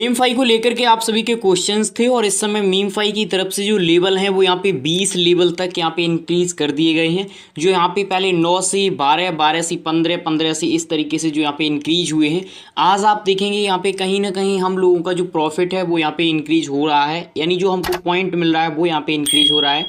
मीम5 को लेकर के आप सभी के क्वेश्चंस थे और इस समय मीम5 की तरफ से जो लेवल है वो यहाँ पे 20 लेवल तक यहाँ पे इंक्रीज कर दिए गए हैं। जो यहाँ पे पहले 9 से 12, 12 से 15, 15 से इस तरीके से जो यहाँ पे इंक्रीज हुए हैं। आज आप देखेंगे यहाँ पे कहीं ना कहीं हम लोगों का जो प्रॉफिट है वो यहाँ पे इंक्रीज हो रहा है, यानी जो हमको पॉइंट मिल रहा है वो यहाँ पे इंक्रीज हो रहा है।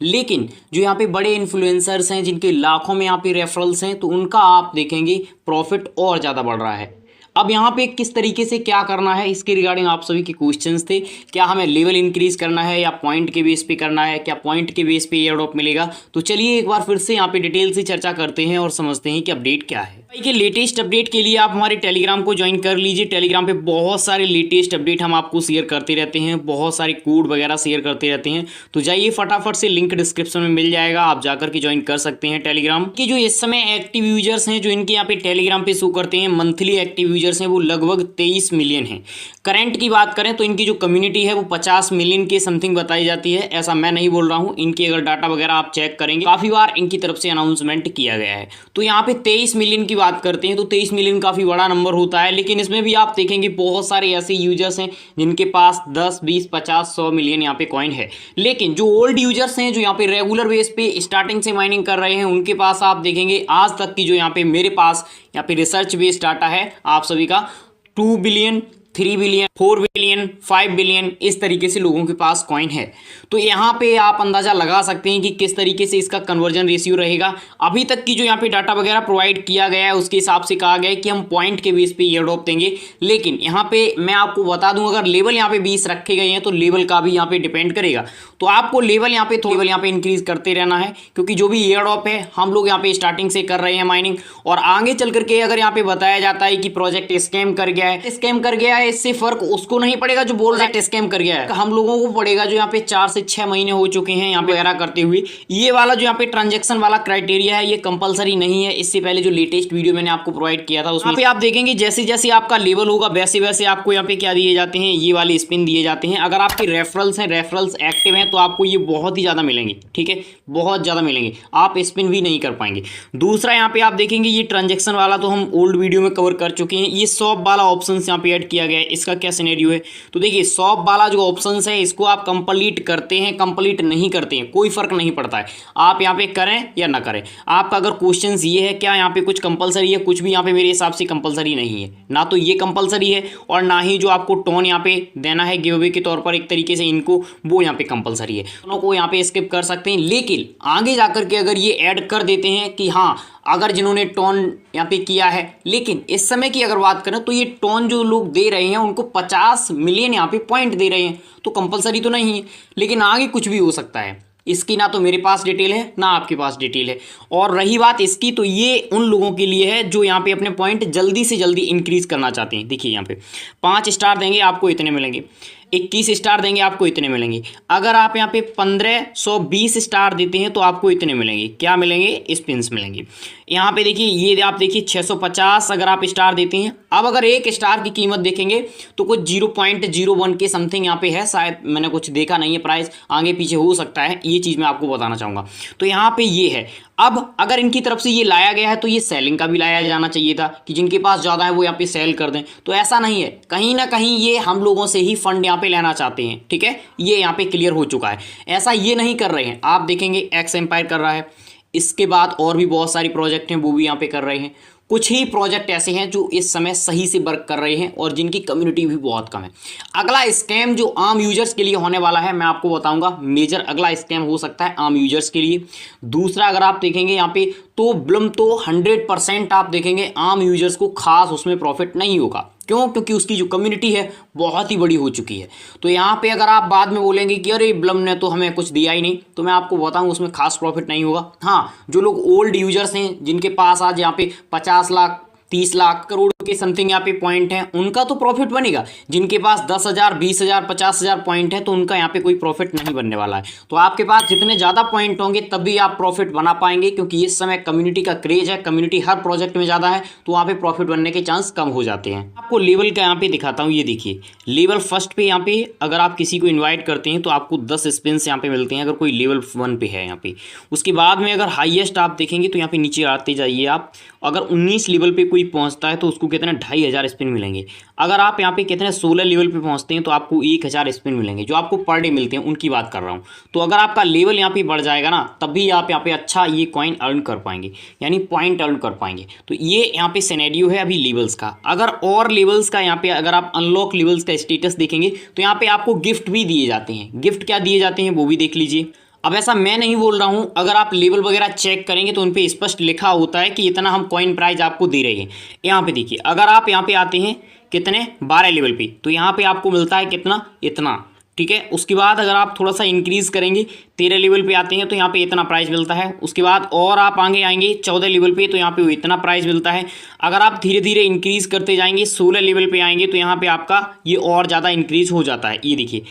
लेकिन जो यहाँ पे बड़े इन्फ्लुएंसर्स हैं जिनके लाखों में यहाँ पे रेफरल्स हैं, तो उनका आप देखेंगे प्रॉफिट और ज़्यादा बढ़ रहा है। अब यहाँ पे किस तरीके से क्या करना है इसके रिगार्डिंग आप सभी के क्वेश्चंस थे। क्या हमें लेवल इंक्रीज करना है या पॉइंट के बेस पे करना है, क्या पॉइंट के बेस पे एयर ड्रॉप मिलेगा? तो चलिए एक बार फिर से यहाँ पे डिटेल से चर्चा करते हैं और समझते हैं कि अपडेट क्या है। भाई के लेटेस्ट अपडेट के लिए आप हमारे टेलीग्राम को ज्वाइन कर लीजिए। टेलीग्राम पे बहुत सारे लेटेस्ट अपडेट हम आपको शेयर करते रहते हैं, बहुत सारे कोड वगैरह शेयर करते रहते हैं। तो जाइए फटाफट से, लिंक डिस्क्रिप्शन में मिल जाएगा, आप जाकर के ज्वाइन कर सकते हैं टेलीग्राम की। जो इस समय एक्टिव यूजर्स हैं जो इनके यहाँ पे टेलीग्राम पे शो करते हैं, मंथली एक्टिव यूजर्स हैं वो लगभग 23 मिलियन है। करंट की बात करें तो इनकी जो कम्युनिटी है वो 50 मिलियन के समथिंग बताई जाती है। ऐसा मैं नहीं बोल रहा हूं, इनकी अगर डाटा वगैरह आप चेक करेंगे काफी बार इनकी तरफ से अनाउंसमेंट किया गया है। तो यहाँ पे 23 मिलियन की बात करते हैं तो 23 मिलियन काफी बड़ा नंबर होता है। लेकिन इसमें भी आप देखेंगे बहुत सारे ऐसे यूजर्स हैं जिनके पास 10, 20, 50, 100 मिलियन यहाँ पे कॉइन है। लेकिन जो ओल्ड यूजर्स हैं जो यहाँ पे रेगुलर बेस पे स्टार्टिंग से माइनिंग कर रहे हैं, उनके पास आप देखेंगे आज तक की जो यहाँ पे मेरे पास यहाँ पे रिसर्च बेस्ड डाटा है आप सभी का 2 बिलियन, 3 बिलियन, 4 बिलियन, 5 बिलियन इस तरीके से लोगों के पास कॉइन है। तो यहाँ पे आप अंदाज़ा लगा सकते हैं कि किस तरीके से इसका कन्वर्जन रेशियो रहेगा। अभी तक की जो यहाँ पे डाटा वगैरह प्रोवाइड किया गया है उसके हिसाब से कहा गया है कि हम पॉइंट के बेस पे एयर ड्रॉप देंगे। लेकिन यहाँ पे मैं आपको बता दूं, अगर लेवल यहाँ पे 20 रखे गए हैं तो लेवल का भी यहाँ पे डिपेंड करेगा। तो आपको लेवल यहाँ पे इंक्रीज करते रहना है, क्योंकि जो भी एयर ड्रॉप है हम लोग यहाँ पे स्टार्टिंग से कर रहे हैं माइनिंग। और आगे चल करके अगर यहाँ पे बताया जाता है कि प्रोजेक्ट स्कैम कर गया है, इससे फर्क उसको नहीं पड़ेगा जो बोल रहा है स्कैम कर गया है, हम लोगों को पड़ेगा जो यहाँ पे 4 से 6 महीने हो चुके हैं यहाँ पे वगैरह करते हुए। ये वाला जो यहाँ पे ट्रांजैक्शन वाला क्राइटेरिया है ये कंपलसरी नहीं है। इससे पहले जो लेटेस्ट वीडियो मैंने आपको प्रोवाइड किया था उसमें पे आप देखेंगे जैसे जैसे आपका लेवल होगा वैसे वैसे आपको यहाँ पे क्या दिए जाते हैं, ये वाले स्पिन दिए जाते हैं। अगर आपके रेफरल्स हैं, रेफरल्स एक्टिव हैं तो आपको ये बहुत ही ज़्यादा मिलेंगे, ठीक है, बहुत ज़्यादा मिलेंगे, आप स्पिन भी नहीं कर पाएंगे। दूसरा यहाँ पे आप देखेंगे ये ट्रांजैक्शन वाला तो हम ओल्ड वीडियो में कवर कर चुके हैं। ये शॉप वाला ऑप्शन यहाँ पे ऐड किया गया है, इसका क्या सिनेरियो है? तो देखिए शॉप वाला जो ऑप्शन है इसको आप कंप्लीट करते हैं, कंप्लीट नहीं करते हैं, कोई फर्क नहीं पड़ता है, आप यहाँ पे करें या ना करें। आपका अगर क्वेश्चन ये है क्या यहाँ पे कुछ कंपलसरी है, कुछ भी यहाँ पे मेरे हिसाब से कंपलसरी नहीं है, ना तो ये कंपलसरी है और ना ही जो आपको टोन यहाँ पे देना है गिव अवे के तौर पर एक तरीके से इनको, वो यहाँ पे कंपलसरी है। दोनों को यहाँ पे स्किप कर सकते हैं। लेकिन आगे जाकर के अगर ये ऐड कर देते हैं कि हाँ अगर जिन्होंने टोन यहाँ पे किया है, लेकिन इस समय की अगर बात करें तो ये टोन जो लोग दे रहे हैं उनको 50 मिलियन यहाँ पे पॉइंट दे रहे हैं, तो कंपलसरी तो नहीं है। लेकिन आगे कुछ भी हो सकता है, इसकी ना तो मेरे पास डिटेल है ना आपके पास डिटेल है। और रही बात इसकी, तो ये उन लोगों के लिए है जो यहाँ पे अपने पॉइंट जल्दी से जल्दी इंक्रीज करना चाहते हैं। देखिए यहाँ पे 5 स्टार देंगे आपको इतने मिलेंगे, 21 स्टार देंगे आपको इतने मिलेंगे। अगर आप यहाँ पे 1520 स्टार देते हैं तो आपको इतने मिलेंगे, क्या मिलेंगे? स्पिन्स मिलेंगे। यहाँ पे देखिए ये आप देखिए 650 अगर आप स्टार देते हैं। अब अगर एक स्टार की कीमत देखेंगे तो कुछ 0.01 के समथिंग यहाँ पे है, शायद मैंने कुछ देखा नहीं है, प्राइस आगे पीछे हो सकता है, ये चीज़ मैं आपको बताना चाहूँगा। तो यहाँ पे ये है। अब अगर इनकी तरफ से ये लाया गया है तो ये सेलिंग का भी लाया जाना चाहिए था कि जिनके पास ज़्यादा है वो यहाँ पे सेल कर दें। तो ऐसा नहीं है, कहीं ना कहीं ये हम लोगों से ही फंड यहाँ पे लेना चाहते हैं, ठीक है, ये यहाँ पे क्लियर हो चुका है। ऐसा ये नहीं कर रहे हैं, आप देखेंगे एक्स एम्पायर कर रहा है, इसके बाद और भी बहुत सारी प्रोजेक्ट हैं वो भी यहाँ पे कर रहे हैं। कुछ ही प्रोजेक्ट ऐसे हैं जो इस समय सही से वर्क कर रहे हैं और जिनकी कम्युनिटी भी बहुत कम है। अगला स्कैम जो आम यूजर्स के लिए होने वाला है मैं आपको बताऊंगा, मेजर अगला स्कैम हो सकता है आम यूजर्स के लिए। दूसरा अगर आप देखेंगे यहाँ पे तो ब्लम तो 100% आप देखेंगे आम यूजर्स को खास उसमें प्रॉफिट नहीं होगा। क्यों? क्योंकि उसकी जो कम्युनिटी है बहुत ही बड़ी हो चुकी है। तो यहाँ पे अगर आप बाद में बोलेंगे कि अरे ब्लम ने तो हमें कुछ दिया ही नहीं, तो मैं आपको बताऊँ उसमें खास प्रॉफिट नहीं होगा। हाँ, जो लोग ओल्ड यूजर्स हैं जिनके पास आज यहाँ पे 50 लाख 30 लाख करोड़ के समथिंग यहाँ पे पॉइंट है, उनका तो प्रॉफिट बनेगा। जिनके पास 10,000 20,000 50,000 पॉइंट है तो उनका यहाँ पे कोई प्रॉफिट नहीं बनने वाला है। तो आपके पास जितने ज़्यादा पॉइंट होंगे तभी आप प्रॉफिट बना पाएंगे, क्योंकि इस समय कम्युनिटी का क्रेज है, कम्युनिटी हर प्रोजेक्ट में ज़्यादा है, तो वहाँ पे प्रॉफिट बनने के चांस कम हो जाते हैं। आपको लेवल का यहाँ पे दिखाता हूँ, ये देखिए लेवल फर्स्ट पे यहाँ पे अगर आप किसी को इन्वाइट करते हैं तो आपको 10 स्पिन्स यहाँ पे मिलते हैं अगर कोई लेवल 1 पे है यहाँ पे। उसके बाद में अगर हाईएस्ट आप देखेंगे तो यहाँ पे नीचे आते जाइए आप, अगर 19 लेवल पे कोई पहुंचता है तो उसको कितने 2500 स्पिन मिलेंगे। अगर आप यहाँ पे कितने 16 लेवल पे पहुंचते हैं तो आपको 1000 स्पिन मिलेंगे, जो आपको पर डे मिलते हैं उनकी बात कर रहा हूँ। तो अगर आपका लेवल यहाँ पे बढ़ जाएगा ना, तभी आप यहाँ पे अच्छा ये कॉइन अर्न कर पाएंगे, यानी पॉइंट अर्न कर पाएंगे। तो ये यहाँ पे सिनेरियो है अभी लेवल्स का। अगर और लेवल्स का यहाँ पे अगर आप अनलॉक लेवल्स का स्टेटस देखेंगे तो यहाँ पे आपको गिफ्ट भी दिए जाते हैं। गिफ्ट क्या दिए जाते हैं वो भी देख लीजिए। अब ऐसा मैं नहीं बोल रहा हूं, अगर आप लेवल वगैरह चेक करेंगे तो उन पे स्पष्ट लिखा होता है कि इतना हम कॉइन प्राइज आपको दे रहे हैं। यहाँ पे देखिए, अगर आप यहाँ पे आते हैं कितने 12 लेवल पे, तो यहाँ पे आपको मिलता है कितना, इतना, ठीक है। उसके बाद अगर आप थोड़ा सा इंक्रीज करेंगे 13 लेवल पे आते हैं तो यहाँ पे इतना प्राइस मिलता है। उसके बाद और आप आगे आएंगे 14 लेवल पे तो यहाँ पे इतना प्राइस मिलता है। अगर आप धीरे धीरे इंक्रीज करते जाएंगे 16 लेवल पे आएंगे तो यहाँ पे आपका ये और ज़्यादा इंक्रीज हो जाता है। ये देखिए,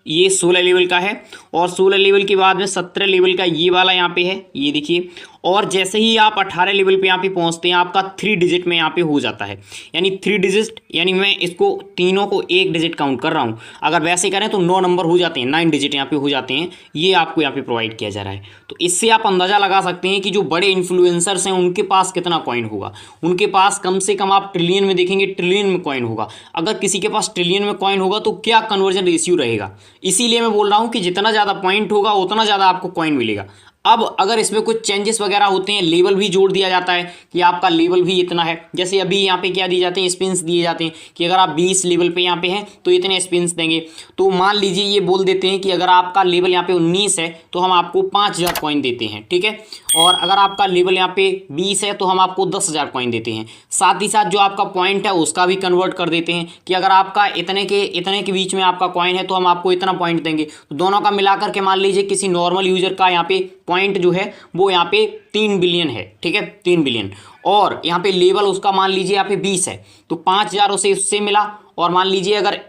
ये 16 लेवल का है और 16 लेवल के बाद में 17 लेवल का ये वाला यहाँ पे है, ये देखिए। और जैसे ही आप 18 लेवल पे यहाँ पे पहुँचते हैं आपका 3 डिजिट में यहाँ पे हो जाता है, यानी 3 डिजिट, यानी मैं इसको तीनों को 1 डिजिट काउंट कर रहा हूँ। अगर वैसे करें तो 9 नंबर हो जाते हैं, 9 डिजिट यहाँ पे हो जाते हैं। ये आपको यहाँ पे प्रोवाइड किया जा रहा है। तो इससे आप अंदाज़ा लगा सकते हैं कि जो बड़े इन्फ्लुएंसर्स हैं उनके पास कितना कॉइन होगा। उनके पास कम से कम आप ट्रिलियन में देखेंगे, ट्रिलियन में कॉइन होगा। अगर किसी के पास ट्रिलियन में कॉइन होगा तो क्या कन्वर्जन रेशियो रहेगा। इसीलिए मैं बोल रहा हूँ कि जितना ज़्यादा पॉइंट होगा उतना ज़्यादा आपको कॉइन मिलेगा। अब अगर इसमें कुछ चेंजेस वगैरह होते हैं, लेवल भी जोड़ दिया जाता है कि आपका लेवल भी इतना है। जैसे अभी यहाँ पे क्या दिए जाते हैं, स्पिन्स दिए जाते हैं कि अगर आप 20 लेवल पे यहाँ पे हैं तो इतने स्पिन्स देंगे। तो मान लीजिए ये बोल देते हैं कि अगर आपका लेवल यहाँ पे 19 है तो हम आपको 5000 कॉइन देते हैं, ठीक है। और अगर आपका लेवल यहाँ पे 20 है तो हम आपको 10,000 कॉइन देते हैं। साथ ही साथ जो आपका पॉइंट है उसका भी कन्वर्ट कर देते हैं कि अगर आपका इतने के बीच में आपका कॉइन है तो हम आपको इतना पॉइंट देंगे। तो दोनों का मिलाकर के मान लीजिए किसी नॉर्मल यूजर का यहाँ पे पॉइंट जो है वो यहाँ पे 3 बिलियन है, ठीक है, 3 बिलियन। और यहाँ पे लेवल उसका मान लीजिए यहाँ पे 20 है तो 5000 उसे उससे मिला। और मान लीजिए अगर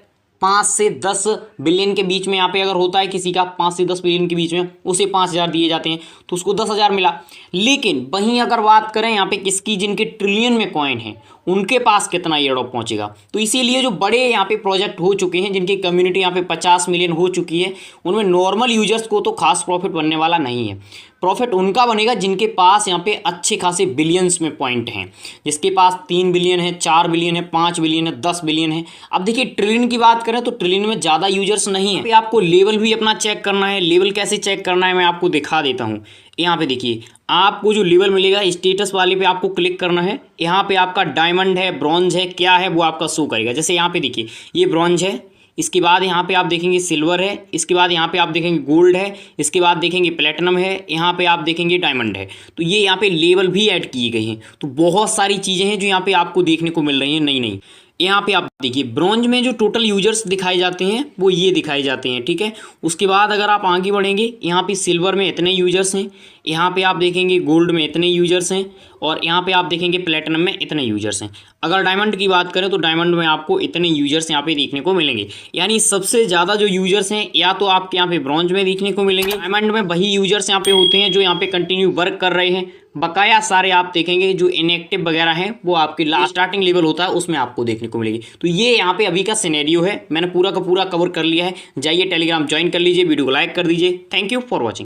5 से 10 बिलियन के बीच में यहाँ पे अगर होता है किसी का 5 से 10 बिलियन के बीच में, उसे 5000 दिए जाते हैं तो उसको 10,000 मिला। लेकिन वहीं अगर बात करें यहाँ पे किसकी, जिनके ट्रिलियन में कॉइन है उनके पास कितना एयरड्रॉप पहुंचेगा। तो इसीलिए जो बड़े यहाँ पे प्रोजेक्ट हो चुके हैं जिनकी कम्युनिटी यहाँ पे 50 मिलियन हो चुकी है, उनमें नॉर्मल यूजर्स को तो खास प्रॉफिट बनने वाला नहीं है। प्रॉफिट उनका बनेगा जिनके पास यहाँ पे अच्छे खासे बिलियंस में पॉइंट हैं, जिसके पास 3 बिलियन है, 4 बिलियन है, 5 बिलियन है, 10 बिलियन है। अब देखिए ट्रिलियन की बात करें तो ट्रिलियन में ज़्यादा यूजर्स नहीं है। आपको लेवल भी अपना चेक करना है। लेवल कैसे चेक करना है मैं आपको दिखा देता हूँ। यहाँ पे देखिए, आपको जो लेवल मिलेगा स्टेटस वाले पे आपको क्लिक करना है। यहाँ पे आपका डायमंड है, ब्रॉन्ज है, क्या है वो आपका शो करेगा। जैसे यहाँ पे देखिए ये ब्रॉन्ज है, इसके बाद यहाँ पे आप देखेंगे सिल्वर है, इसके बाद यहाँ पे आप देखेंगे गोल्ड है, इसके बाद देखेंगे प्लेटिनम है, यहाँ पे आप देखेंगे डायमंड है। तो ये यहाँ पे लेवल भी ऐड किए गए हैं। तो बहुत सारी चीज़ें हैं जो यहाँ पे आपको देखने को मिल रही हैं नई नई। यहाँ पे आप देखिए ब्रॉन्ज में जो टोटल यूजर्स दिखाए जाते हैं वो ये दिखाए जाते हैं, ठीक है। उसके बाद अगर आप आगे बढ़ेंगे, यहाँ पे सिल्वर में इतने यूजर्स हैं, यहाँ पे आप देखेंगे गोल्ड में इतने यूजर्स हैं, और यहाँ पे आप देखेंगे प्लेटिनम में इतने यूजर्स हैं। अगर डायमंड की बात करें तो डायमंड में आपको इतने यूजर्स यहाँ पे देखने को मिलेंगे। यानी सबसे ज़्यादा जो यूजर्स हैं या तो आपके यहाँ पे ब्रॉन्ज में देखने को मिलेंगे, डायमंड में वही यूजर्स यहाँ पे होते हैं जो यहाँ पे कंटिन्यू वर्क कर रहे हैं। बकाया सारे आप देखेंगे जो इनएक्टिव वगैरह हैं वो आपके लास्ट स्टार्टिंग लेवल होता है उसमें आपको देखने को मिलेगी। तो ये यहाँ पे अभी का सिनेरियो है, मैंने पूरा का पूरा कवर कर लिया है। जाइए टेलीग्राम ज्वाइन कर लीजिए, वीडियो को लाइक कर दीजिए। Thank you for watching.